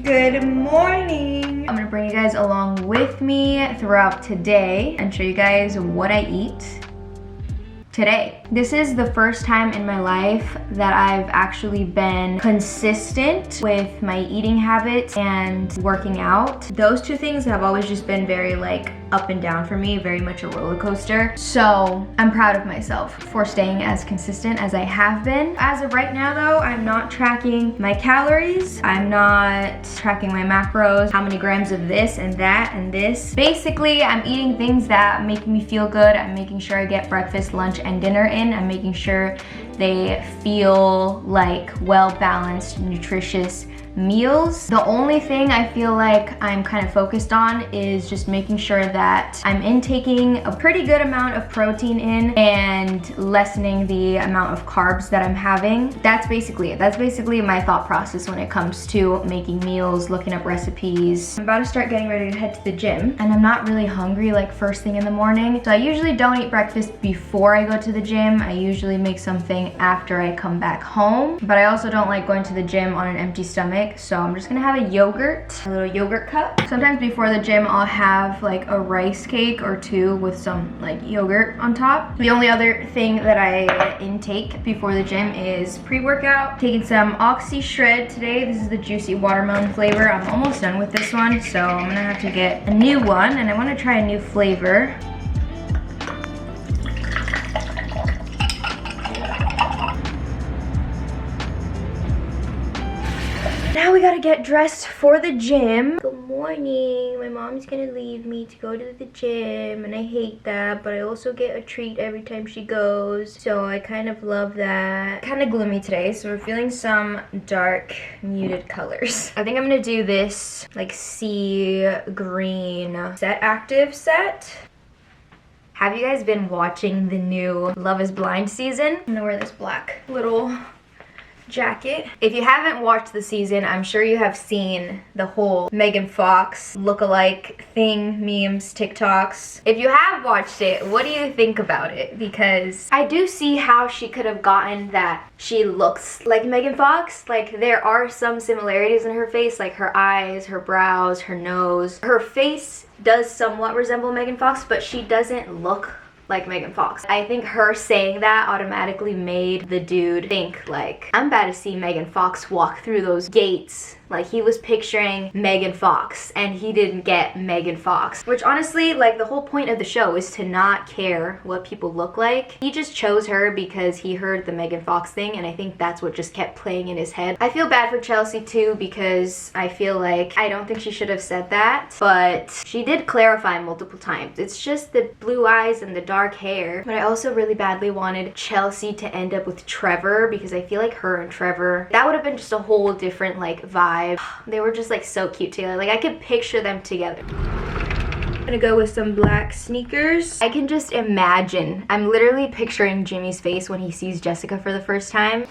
Good morning. I'm gonna bring you guys along with me throughout today and show you guys what I eat today. This is the first time in my life that I've actually been consistent with my eating habits and working out. Those two things have always just been very up and down for me, very much a roller coaster. So I'm proud of myself for staying as consistent as I have been. As of right now though, I'm not tracking my calories. I'm not tracking my macros, how many grams of this and that and this. Basically, I'm eating things that make me feel good. I'm making sure I get breakfast, lunch, and dinner in. I'm making sure they feel like well-balanced, nutritious meals. The only thing I feel like I'm kind of focused on is just making sure that I'm intaking a pretty good amount of protein in and lessening the amount of carbs that I'm having. That's basically it. That's basically my thought process when it comes to making meals, looking up recipes. I'm about to start getting ready to head to the gym and I'm not really hungry first thing in the morning. So I usually don't eat breakfast before I go to the gym. I usually make something after I come back home, but I also don't like going to the gym on an empty stomach. So I'm just gonna have a yogurt, a little yogurt cup. Sometimes before the gym, I'll have a rice cake or two with some yogurt on top. The only other thing that I intake before the gym is pre-workout. Taking some Oxy Shred today. This is the juicy watermelon flavor. I'm almost done with this one, so I'm gonna have to get a new one, and I wanna try a new flavor. Now we gotta get dressed for the gym. Good morning. My mom's gonna leave me to go to the gym and I hate that, but I also get a treat every time she goes. So I kind of love that. Kind of gloomy today, so we're feeling some dark, muted colors. I think I'm gonna do this sea green set active set. Have you guys been watching the new Love is Blind season? I'm gonna wear this black little jacket. If you haven't watched the season, I'm sure you have seen the whole Megan Fox look-alike thing, memes, TikToks. If you have watched it, what do you think about it? Because I do see how she could have gotten that she looks like Megan Fox. There are some similarities in her face, her eyes, her brows, her nose. Her face does somewhat resemble Megan Fox, but she doesn't look like Megan Fox. I think her saying that automatically made the dude think I'm about to see Megan Fox walk through those gates. He was picturing Megan Fox and he didn't get Megan Fox. Which honestly, the whole point of the show is to not care what people look like. He just chose her because he heard the Megan Fox thing, and I think that's what just kept playing in his head. I feel bad for Chelsea too, because I feel I don't think she should have said that, but she did clarify multiple times. It's just the blue eyes and the dark hair. But I also really badly wanted Chelsea to end up with Trevor, because I feel her and Trevor, that would have been just a whole different vibe. They were just so cute together. I could picture them together. I'm gonna go with some black sneakers. I can just imagine. I'm literally picturing Jimmy's face when he sees Jessica for the first time.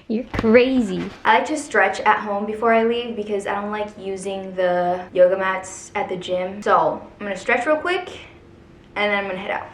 You're crazy. I like to stretch at home before I leave because I don't like using the yoga mats at the gym. So I'm gonna stretch real quick and then I'm gonna head out.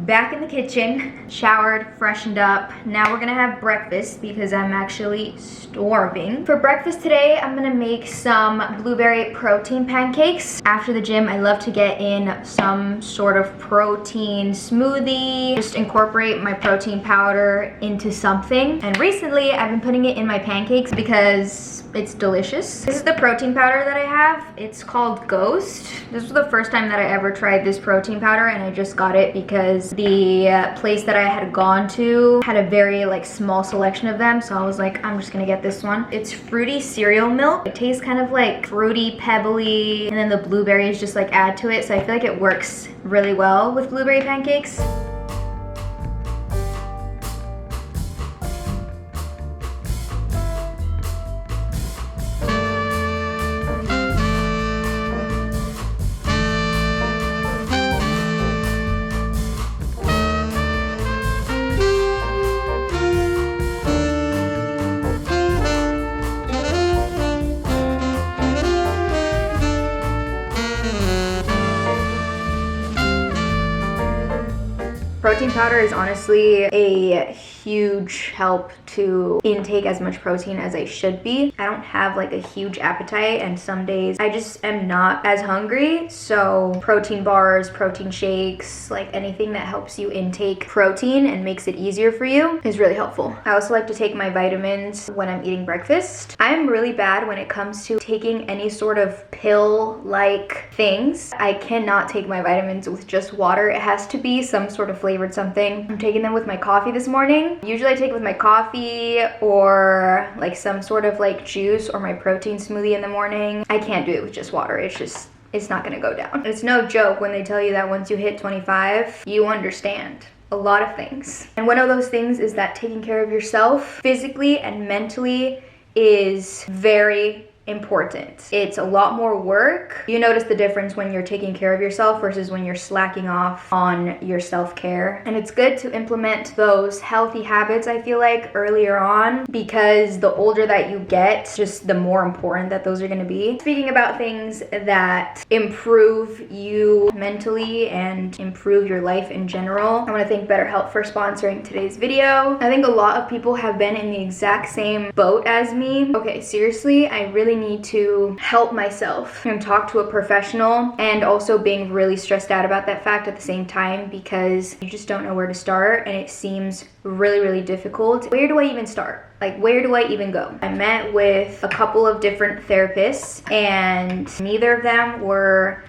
back in the kitchen, showered, freshened up. Now we're gonna have breakfast because I'm actually starving. For breakfast today, I'm gonna make some blueberry protein pancakes. After the gym, I love to get in some sort of protein smoothie, just incorporate my protein powder into something. And recently, I've been putting it in my pancakes because it's delicious. This is the protein powder that I have. It's called Ghost. This was the first time that I ever tried this protein powder, and I just got it because the place that I had gone to had a very like small selection of them, so I was like, I'm just gonna get this one. It's fruity cereal milk. It tastes kind of like fruity, pebbly, and then the blueberries just like add to it, so I feel like it works really well with blueberry pancakes. Protein powder is honestly a huge help to intake as much protein as I should be. I don't have like a huge appetite, and some days I just am not as hungry, so protein bars, protein shakes, like anything that helps you intake protein and makes it easier for you is really helpful. I also like to take my vitamins when I'm eating breakfast. I am really bad when it comes to taking any sort of pill-like things. I cannot take my vitamins with just water. It has to be some sort of flavored something. I'm taking them with my coffee this morning. Usually I take it with my coffee or like some sort of like juice or my protein smoothie in the morning. I can't do it with just water. It's not gonna go down. It's no joke when they tell you that once you hit 25, you understand a lot of things. And one of those things is that taking care of yourself physically and mentally is very important. It's a lot more work. You notice the difference when you're taking care of yourself versus when you're slacking off on your self-care. And it's good to implement those healthy habits, I feel like, earlier on, because the older that you get, just the more important that those are gonna be. Speaking about things that improve you mentally and improve your life in general, I wanna thank BetterHelp for sponsoring today's video. I think a lot of people have been in the exact same boat as me. Okay, seriously, I really need to help myself and talk to a professional, and also being really stressed out about that fact at the same time because you just don't know where to start and it seems really difficult. Where do I even start? Like, where do I even go? I met with a couple of different therapists and neither of them were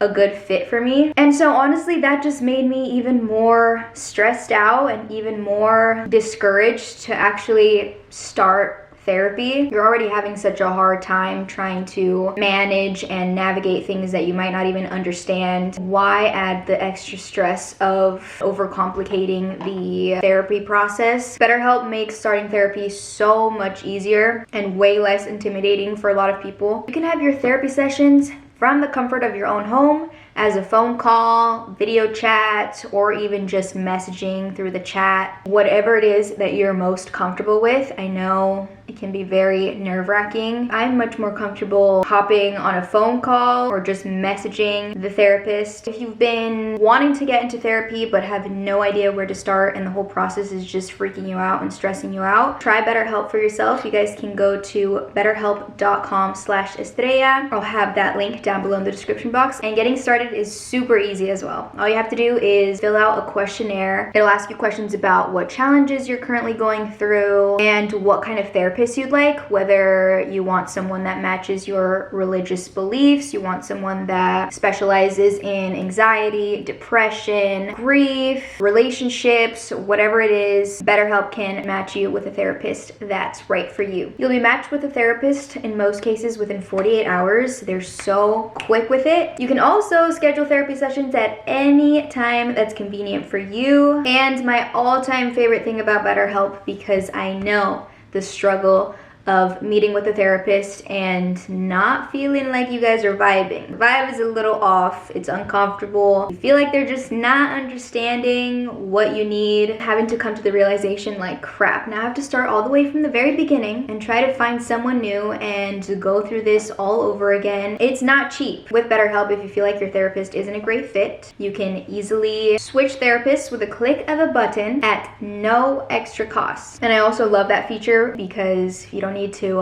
a good fit for me. And so honestly, that just made me even more stressed out and even more discouraged to actually start therapy. You're already having such a hard time trying to manage and navigate things that you might not even understand. Why add the extra stress of overcomplicating the therapy process? BetterHelp makes starting therapy so much easier and way less intimidating for a lot of people. You can have your therapy sessions from the comfort of your own home, as a phone call, video chat, or even just messaging through the chat. Whatever it is that you're most comfortable with. I know it can be very nerve-wracking. I'm much more comfortable hopping on a phone call or just messaging the therapist. If you've been wanting to get into therapy but have no idea where to start and the whole process is just freaking you out and stressing you out, try BetterHelp for yourself. You guys can go to betterhelp.com/estrella. I'll have that link down below in the description box. And getting started is super easy as well. All you have to do is fill out a questionnaire. It'll ask you questions about what challenges you're currently going through and what kind of therapist you'd like, whether you want someone that matches your religious beliefs, you want someone that specializes in anxiety, depression, grief, relationships, whatever it is, BetterHelp can match you with a therapist that's right for you. You'll be matched with a therapist in most cases within 48 hours. They're so quick with it. You can also schedule therapy sessions at any time that's convenient for you. And my all-time favorite thing about BetterHelp, because I know the struggle of meeting with a therapist and not feeling like you guys are vibing. The vibe is a little off, it's uncomfortable. You feel like they're just not understanding what you need, having to come to the realization like, crap, now I have to start all the way from the very beginning and try to find someone new and go through this all over again. It's not cheap. With BetterHelp, if you feel like your therapist isn't a great fit, you can easily switch therapists with a click of a button at no extra cost. And I also love that feature because you don't need to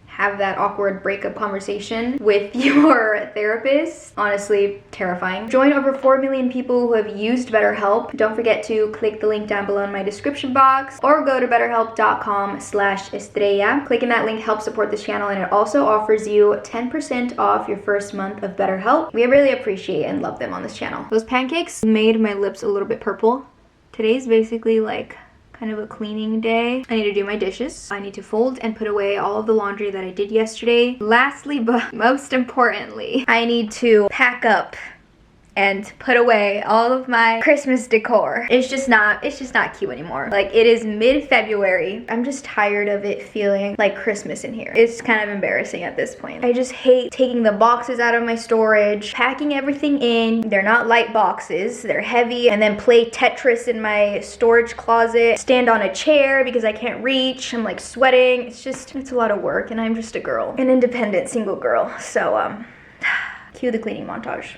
have that awkward breakup conversation with your therapist. Honestly, terrifying. Join over 4 million people who have used BetterHelp. Don't forget to click the link down below in my description box or go to betterhelp.com/estrella. Clicking that link helps support this channel, and it also offers you 10% off your first month of BetterHelp. We really appreciate and love them on this channel. Those pancakes made my lips a little bit purple. Today's basically like kind of a cleaning day. I need to do my dishes. I need to fold and put away all of the laundry that I did yesterday. Lastly, but most importantly, I need to pack up and put away all of my Christmas decor. It's just not cute anymore. Like, it is mid-February. I'm just tired of it feeling like Christmas in here. It's kind of embarrassing at this point. I just hate taking the boxes out of my storage, packing everything in. They're not light boxes, they're heavy, and then play Tetris in my storage closet, stand on a chair because I can't reach. I'm like sweating. It's a lot of work, and I'm just a girl, an independent single girl. So cue the cleaning montage.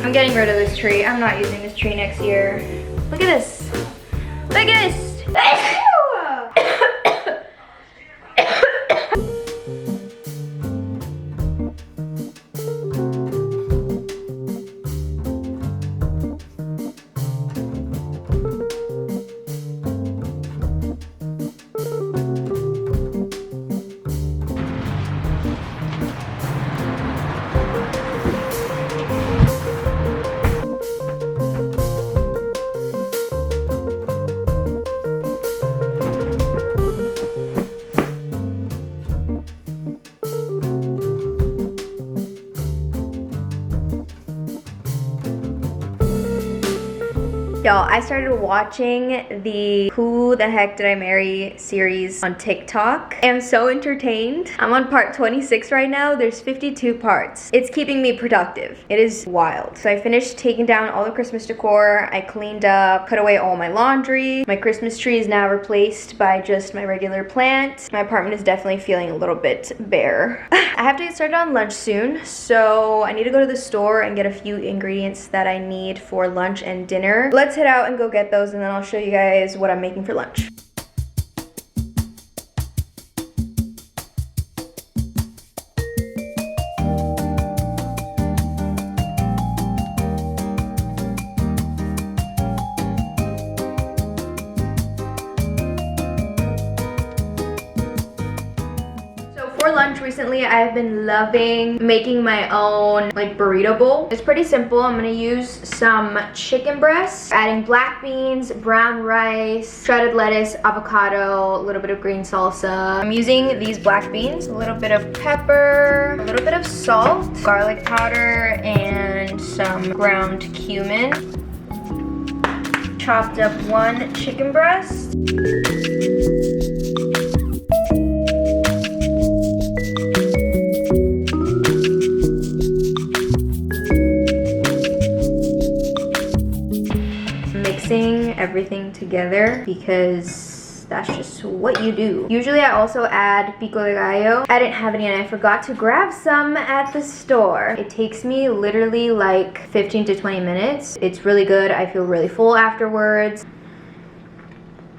I'm getting rid of this tree. I'm not using this tree next year. Look at this. Look at this. Y'all, I started watching the Who the Heck Did I Marry series on TikTok. I'm so entertained. I'm on part 26 right now. There's 52 parts. It's keeping me productive. It is wild. So I finished taking down all the Christmas decor. I cleaned up, put away all my laundry. My Christmas tree is now replaced by just my regular plant. My apartment is definitely feeling a little bit bare. I have to get started on lunch soon, so I need to go to the store and get a few ingredients that I need for lunch and dinner. Let's head out and go get those, and then I'll show you guys what I'm making for lunch. For lunch recently, I've been loving making my own like burrito bowl. It's pretty simple. I'm gonna use some chicken breasts, adding black beans, brown rice, shredded lettuce, avocado, a little bit of green salsa. I'm using these black beans, a little bit of pepper, a little bit of salt, garlic powder, and some ground cumin. Chopped up one chicken breast. Everything together because that's just what you do. Usually I also add pico de gallo. I didn't have any and I forgot to grab some at the store. It takes me literally like 15 to 20 minutes. It's really good. I feel really full afterwards.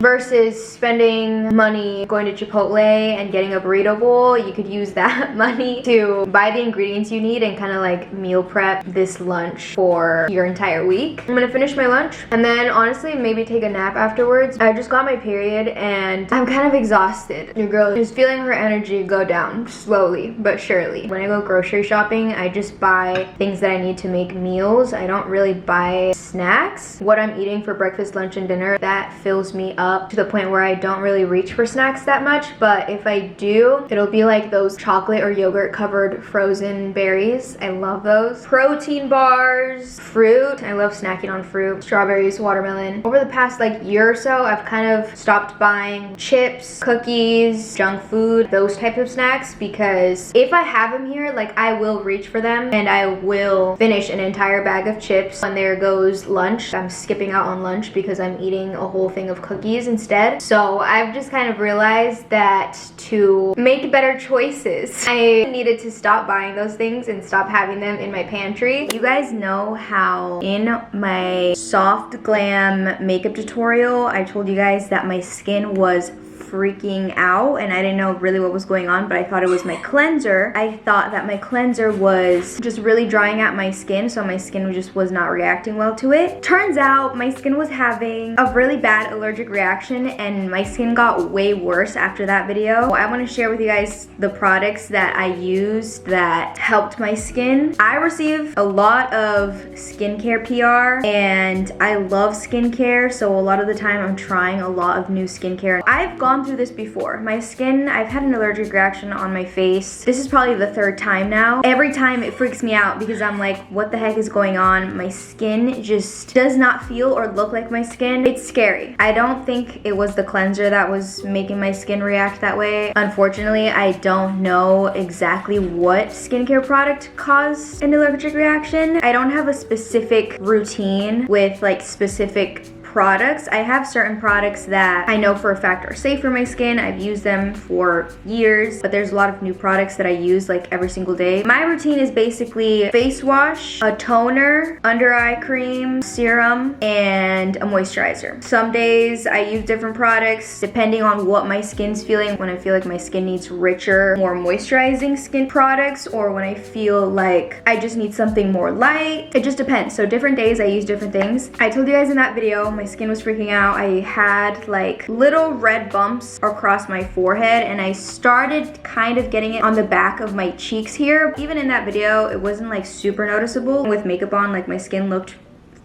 versus spending money going to Chipotle and getting a burrito bowl. You could use that money to buy the ingredients you need and kind of like meal prep this lunch for your entire week. I'm gonna finish my lunch and then honestly maybe take a nap afterwards. I just got my period and I'm kind of exhausted. Your girl is feeling her energy go down slowly but surely. When I go grocery shopping, I just buy things that I need to make meals. I don't really buy snacks. What I'm eating for breakfast, lunch, and dinner, that fills me up to the point where I don't really reach for snacks that much, but if I do, it'll be like those chocolate or yogurt covered frozen berries. I love those. Protein bars, fruit. I love snacking on fruit. Strawberries, watermelon. Over the past like year or so, I've kind of stopped buying chips, cookies, junk food, those types of snacks, because if I have them here, like I will reach for them and I will finish an entire bag of chips. When there goes lunch, I'm skipping out on lunch because I'm eating a whole thing of cookies instead. So I've just kind of realized that to make better choices, I needed to stop buying those things and stop having them in my pantry. You guys know how in my soft glam makeup tutorial, I told you guys that my skin was freaking out and I didn't know really what was going on, but I thought it was my cleanser. I thought that my cleanser was just really drying out my skin, so my skin just was not reacting well to it. Turns out my skin was having a really bad allergic reaction and my skin got way worse after that video. I want to share with you guys the products that I used that helped my skin. I receive a lot of skincare PR and I love skincare, so a lot of the time I'm trying a lot of new skincare. I've gone through this before. My skin, I've had an allergic reaction on my face. This is probably the third time now. Every time it freaks me out because I'm like, what the heck is going on? My skin just does not feel or look like my skin. It's scary. I don't think it was the cleanser that was making my skin react that way. Unfortunately, I don't know exactly what skincare product caused an allergic reaction. I don't have a specific routine with like specific products. I have certain products that I know for a fact are safe for my skin. I've used them for years, but there's a lot of new products that I use like every single day. My routine is basically face wash, a toner, under eye cream, serum, and a moisturizer. Some days I use different products depending on what my skin's feeling. When I feel like my skin needs richer, more moisturizing skin products, or when I feel like I just need something more light. It just depends. So different days I use different things. I told you guys in that video, my skin was freaking out. I had like little red bumps across my forehead and I started kind of getting it on the back of my cheeks here. Even in that video, it wasn't like super noticeable. With makeup on, like my skin looked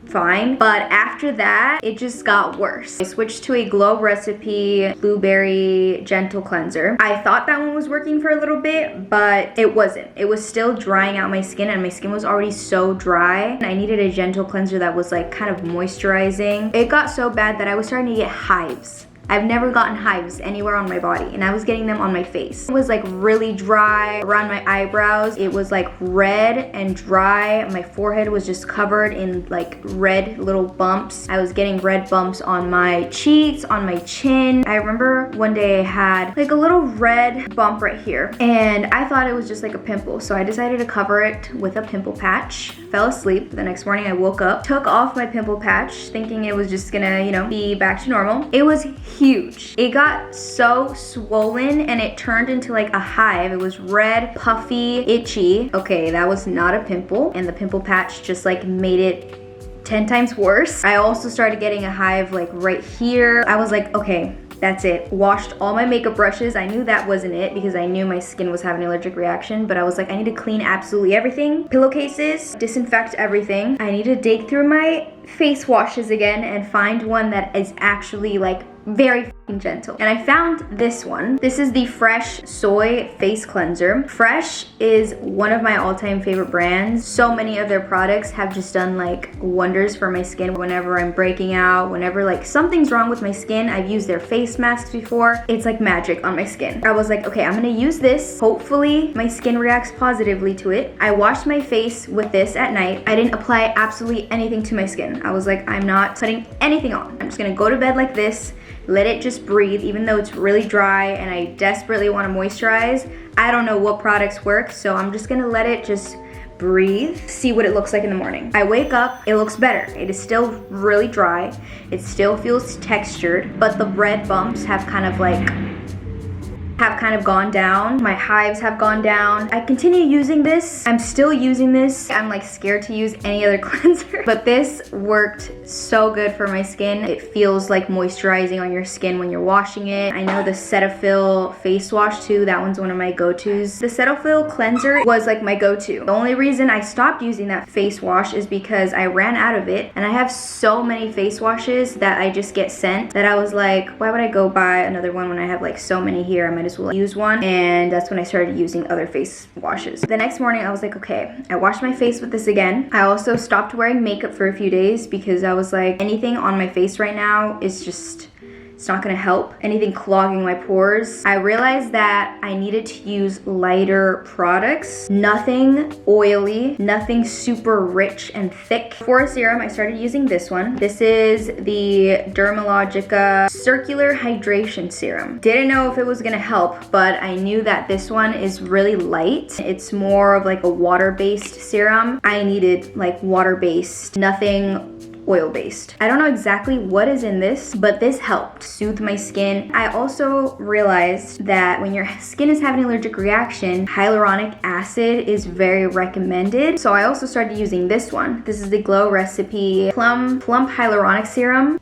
fine, but after that it just got worse. I switched to a Glow Recipe Blueberry Gentle Cleanser. I thought that one was working for a little bit, but it wasn't. It was still drying out my skin and my skin was already so dry. I needed a gentle cleanser that was like kind of moisturizing. It got so bad that I was starting to get hives. I've never gotten hives anywhere on my body and I was getting them on my face. It was like really dry around my eyebrows. It was like red and dry. My forehead was just covered in like red little bumps. I was getting red bumps on my cheeks, on my chin. I remember one day I had like a little red bump right here and I thought it was just like a pimple. So I decided to cover it with a pimple patch. Fell asleep. The next morning I woke up, took off my pimple patch thinking it was just gonna, you know, be back to normal. It was huge. It got so swollen and it turned into like a hive. It was red, puffy, itchy. Okay, that was not a pimple and the pimple patch just like made it 10 times worse. I also started getting a hive like right here. I was like, okay, that's it. Washed all my makeup brushes. I knew that wasn't it because I knew my skin was having an allergic reaction, but I was like, I need to clean absolutely everything. Pillowcases, disinfect everything. I need to dig through my face washes again and find one that is actually like very gentle. And I found this one. This is the Fresh Soy Face Cleanser. Fresh is one of my all-time favorite brands. So many of their products have just done like wonders for my skin whenever I'm breaking out, whenever like something's wrong with my skin. I've used their face masks before. It's like magic on my skin. I was like, okay, I'm gonna use this. Hopefully my skin reacts positively to it. I washed my face with this at night. I didn't apply absolutely anything to my skin. I was like, I'm not putting anything on. I'm just gonna go to bed like this, let it just breathe, even though it's really dry and I desperately want to moisturize. I don't know what products work, so I'm just gonna let it just breathe, see what it looks like in the morning. I wake up, it looks better. It is still really dry. It still feels textured, but the red bumps have kind of gone down. My hives have gone down. I continue using this. I'm still using this. I'm like scared to use any other cleanser, but this worked so good for my skin. It feels like moisturizing on your skin when you're washing it. I know the Cetaphil face wash too. That one's one of my go-tos. The Cetaphil cleanser was like my go-to. The only reason I stopped using that face wash is because I ran out of it, and I have so many face washes that I just get sent that I was like, why would I go buy another one when I have like so many here? I might as well use one. And that's when I started using other face washes. The next morning I was like, okay, I washed my face with this again. I also stopped wearing makeup for a few days because I was like, anything on my face right now is just, it's not gonna help. Anything clogging my pores. I realized that I needed to use lighter products. Nothing oily, nothing super rich and thick. For a serum, I started using this one. This is the Dermalogica Circular Hydration Serum. Didn't know if it was gonna help, but I knew that this one is really light. It's more of like a water-based serum. I needed like water-based, nothing oil-based. I don't know exactly what is in this, but this helped soothe my skin. I also realized that when your skin is having an allergic reaction, hyaluronic acid is very recommended. So I also started using this one. This is the Glow Recipe Plump Hyaluronic Serum.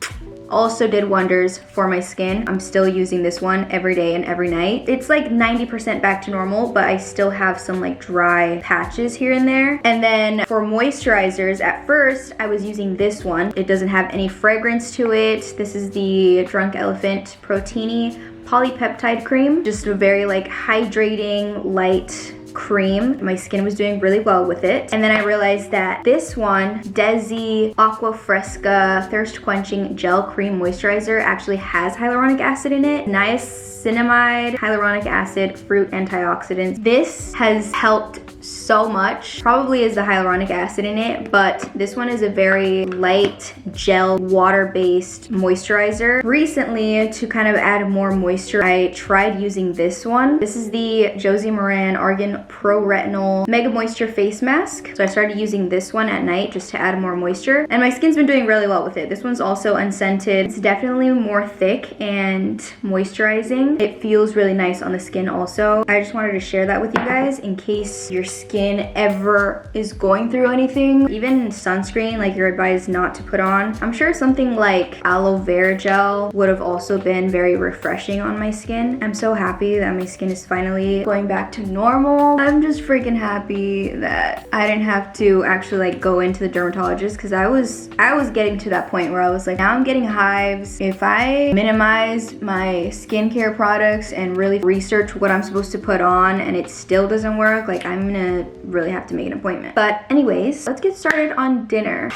Also did wonders for my skin. I'm still using this one every day and every night. It's like 90% back to normal, but I still have some like dry patches here and there. And then for moisturizers, at first I was using this one. It doesn't have any fragrance to it. This is the Drunk Elephant Protini Polypeptide Cream. Just a very like hydrating, light cream. My skin was doing really well with it. And then I realized that this one, Desi Aqua Fresca Thirst Quenching Gel Cream Moisturizer, actually has hyaluronic acid in it. Niacinamide, hyaluronic acid, fruit antioxidants. This has helped so much. Probably is the hyaluronic acid in it, but this one is a very light gel water-based moisturizer. Recently, to kind of add more moisture, I tried using this one. This is the Josie Maran Argan Pro Retinol Mega Moisture Face Mask. So I started using this one at night just to add more moisture, and my skin's been doing really well with it. This one's also unscented. It's definitely more thick and moisturizing. It feels really nice on the skin also. I just wanted to share that with you guys in case your skin ever is going through anything. Even sunscreen, like, you're advised not to put on. I'm sure something like aloe vera gel would have also been very refreshing on my skin. I'm so happy that my skin is finally going back to normal. I'm just freaking happy that I didn't have to actually like go into the dermatologist, because I was getting to that point where I was like, now I'm getting hives. If I minimize my skincare products and really research what I'm supposed to put on and it still doesn't work, like, I'm gonna really have to make an appointment. But anyways, let's get started on dinner.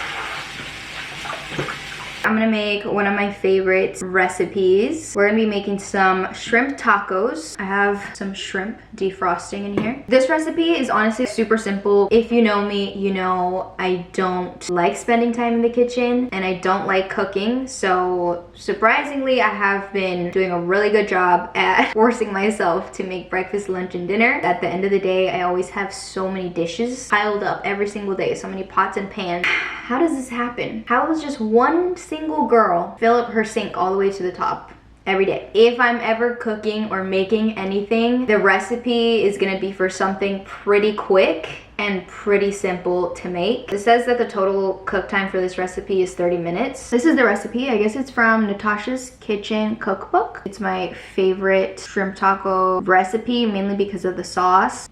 I'm gonna make one of my favorite recipes. We're gonna be making some shrimp tacos. I have some shrimp defrosting in here. This recipe is honestly super simple. If you know me, you know I don't like spending time in the kitchen and I don't like cooking. So surprisingly, I have been doing a really good job at forcing myself to make breakfast, lunch, and dinner. At the end of the day, I always have so many dishes piled up every single day, so many pots and pans. How does this happen? How does just one single girl fill up her sink all the way to the top every day? If I'm ever cooking or making anything, the recipe is gonna be for something pretty quick and pretty simple to make. It says that the total cook time for this recipe is 30 minutes. This is the recipe. I guess it's from Natasha's Kitchen Cookbook. It's my favorite shrimp taco recipe, mainly because of the sauce.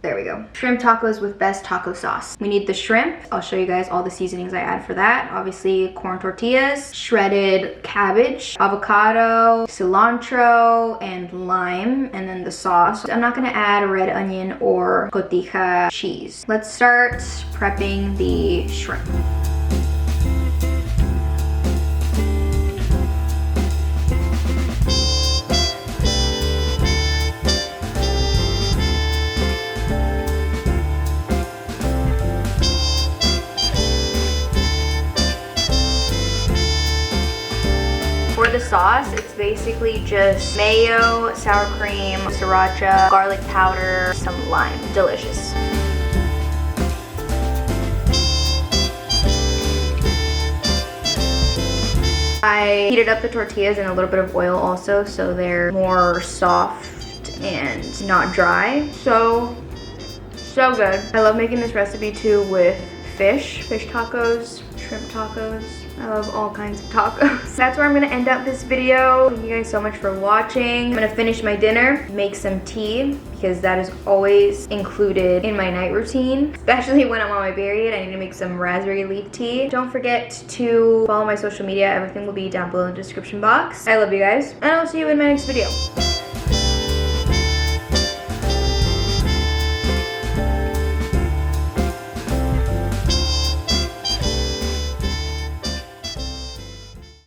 There we go. Shrimp tacos with best taco sauce. We need the shrimp. I'll show you guys all the seasonings I add for that. Obviously, corn tortillas, shredded cabbage, avocado, cilantro, and lime, and then the sauce. I'm not gonna add red onion or cotija cheese. Let's start prepping the shrimp. For the sauce, it's basically just mayo, sour cream, sriracha, garlic powder, some lime. Delicious. I heated up the tortillas in a little bit of oil also, so they're more soft and not dry. So good. I love making this recipe too with fish tacos, shrimp tacos. I love all kinds of tacos. That's where I'm gonna end up this video. Thank you guys so much for watching. I'm gonna finish my dinner, make some tea, because that is always included in my night routine, especially when I'm on my period. I need to make some raspberry leaf tea. Don't forget to follow my social media. Everything will be down below in the description box. I love you guys, and I'll see you in my next video.